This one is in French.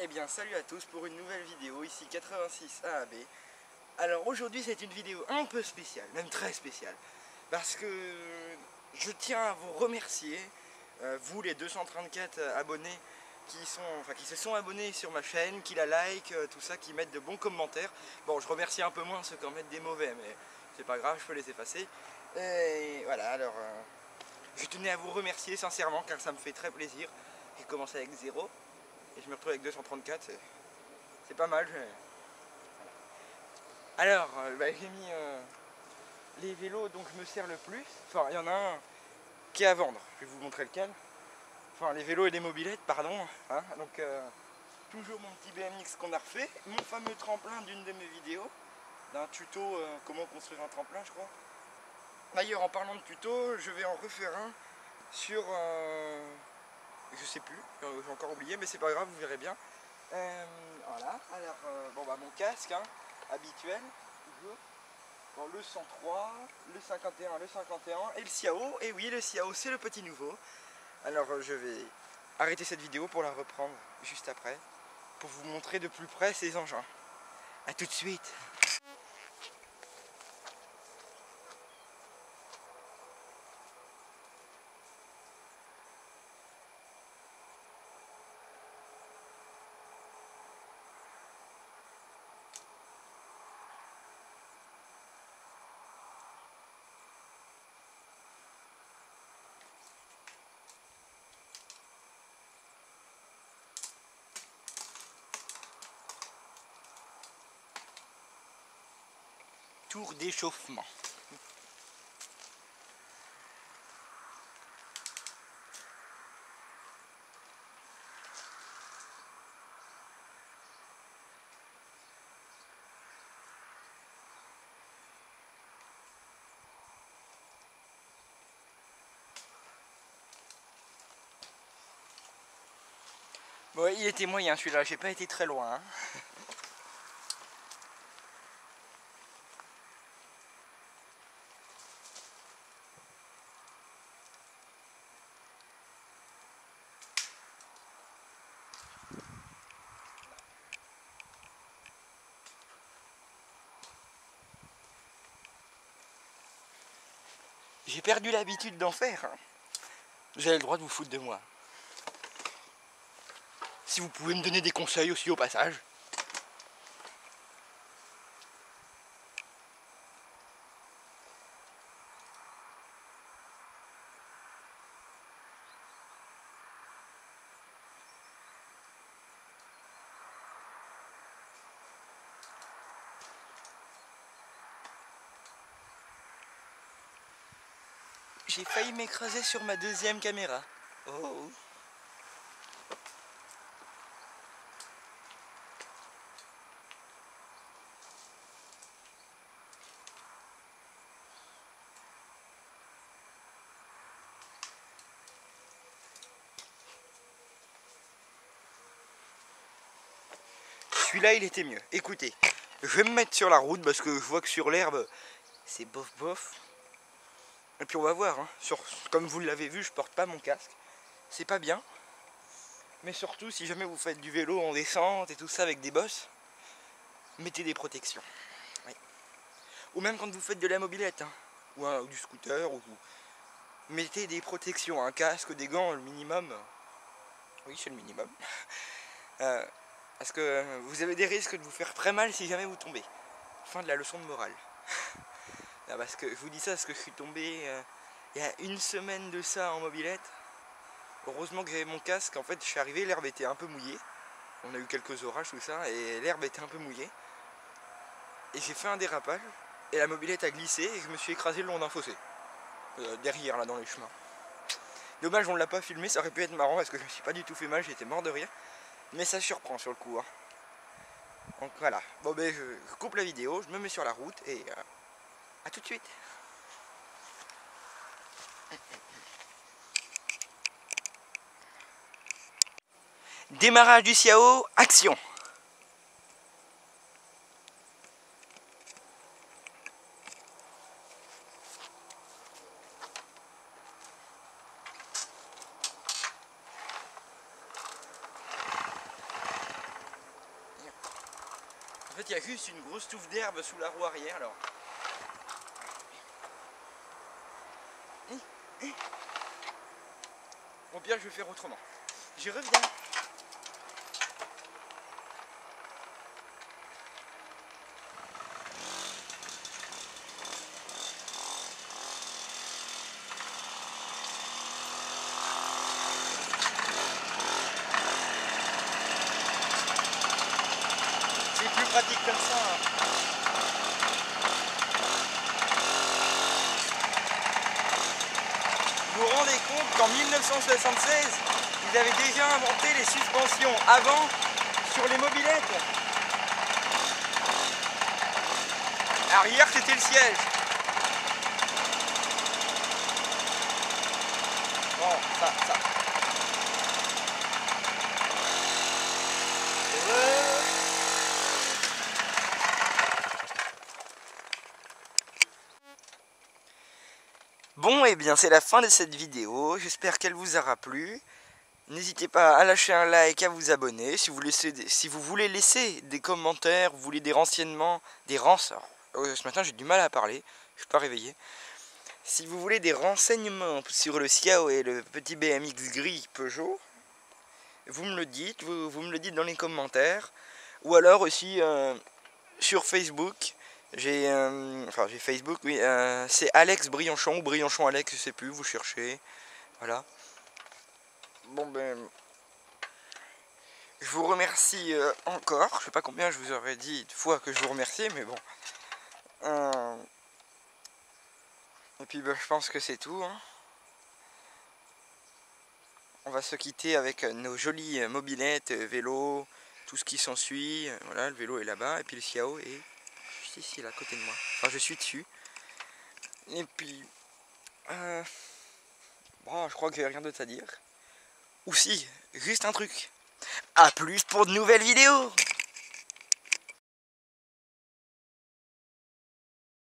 Eh bien salut à tous pour une nouvelle vidéo, ici 86 AAB. Alors aujourd'hui c'est une vidéo un peu spéciale, même très spéciale, parce que je tiens à vous remercier, vous les 234 abonnés qui se sont abonnés sur ma chaîne, qui la like, tout ça, qui mettent de bons commentaires. Bon, je remercie un peu moins ceux qui en mettent des mauvais, mais c'est pas grave, je peux les effacer. Et voilà, alors je tenais à vous remercier sincèrement car ça me fait très plaisir. J'ai commencé avec 0 et je me retrouve avec 234, c'est pas mal. Alors, j'ai mis les vélos dont je me sers le plus. Enfin, il y en a un qui est à vendre, je vais vous montrer lequel. Enfin, les vélos et les mobylettes, pardon. Hein. Donc, toujours mon petit BMX qu'on a refait. Mon fameux tremplin d'une de mes vidéos, d'un tuto comment construire un tremplin, je crois. D'ailleurs, en parlant de tuto, je vais en refaire un sur... je sais plus, j'ai encore oublié, mais c'est pas grave, vous verrez bien. Voilà, alors, bon bah mon casque, hein, habituel, toujours. Bon, le 103, le 51, le 51 et le Xiao. Et oui, le Xiao, c'est le petit nouveau. Alors, je vais arrêter cette vidéo pour la reprendre juste après, pour vous montrer de plus près ces engins. A tout de suite. Tour d'échauffement. Bon, il était moyen celui-là, j'ai pas été très loin. Hein. J'ai perdu l'habitude d'en faire. Hein. Vous avez le droit de vous foutre de moi. Si vous pouvez me donner des conseils aussi au passage. J'ai failli m'écraser sur ma deuxième caméra. Oh. Celui-là, il était mieux. Écoutez, je vais me mettre sur la route parce que je vois que sur l'herbe, c'est bof bof. Et puis on va voir. Hein. Comme vous l'avez vu, je porte pas mon casque. C'est pas bien. Mais surtout, si jamais vous faites du vélo en descente et tout ça avec des bosses, mettez des protections. Oui. Ou même quand vous faites de la mobilette, hein, ou du scooter, mettez des protections, un casque, des gants, le minimum. Oui, c'est le minimum. Parce que vous avez des risques de vous faire très mal si jamais vous tombez. Fin de la leçon de morale. Parce que je vous dis ça parce que je suis tombé il y a une semaine de ça en mobilette. Heureusement que j'avais mon casque. En fait, je suis arrivé, l'herbe était un peu mouillée. On a eu quelques orages, tout ça, et l'herbe était un peu mouillée. Et j'ai fait un dérapage, et la mobilette a glissé, et je me suis écrasé le long d'un fossé. Derrière, là, dans les chemins. Dommage, on ne l'a pas filmé, ça aurait pu être marrant, parce que je me suis pas du tout fait mal, j'étais mort de rire. Mais ça surprend sur le coup. Hein. Donc voilà. Bon ben je coupe la vidéo, je me mets sur la route et à tout de suite. Démarrage du Xiao, action. fait, il y a juste une grosse touffe d'herbe sous la roue arrière, alors. Au pire, je vais faire autrement. J'y reviens. C'est plus pratique comme ça. Vous vous rendez compte qu'en 1976, ils avaient déjà inventé les suspensions avant sur les mobylettes. Arrière, c'était le siège. Bon, ça. Bon, et bien c'est la fin de cette vidéo, j'espère qu'elle vous aura plu. N'hésitez pas à lâcher un like, à vous abonner. Si vous voulez laisser des commentaires, vous voulez des renseignements, ce matin j'ai du mal à parler, je suis pas réveillé. Si vous voulez des renseignements sur le Xiao et le petit BMX gris Peugeot, vous me le dites, vous me le dites dans les commentaires. Ou alors aussi sur Facebook. J'ai Facebook, oui, c'est Alex Brianchon ou Brianchon Alex, je sais plus, vous cherchez, voilà. Bon ben, je vous remercie encore, je sais pas combien je vous aurais dit de fois que je vous remercie, mais bon. Et puis ben, je pense que c'est tout, hein. On va se quitter avec nos jolies mobylettes, vélos, tout ce qui s'ensuit, voilà, le vélo est là-bas, et puis le Xiao est ici, là, à côté de moi. Enfin, je suis dessus. Et puis, bon, je crois qu'il n'y a rien d'autre à dire. Ou si, juste un truc. A plus pour de nouvelles vidéos.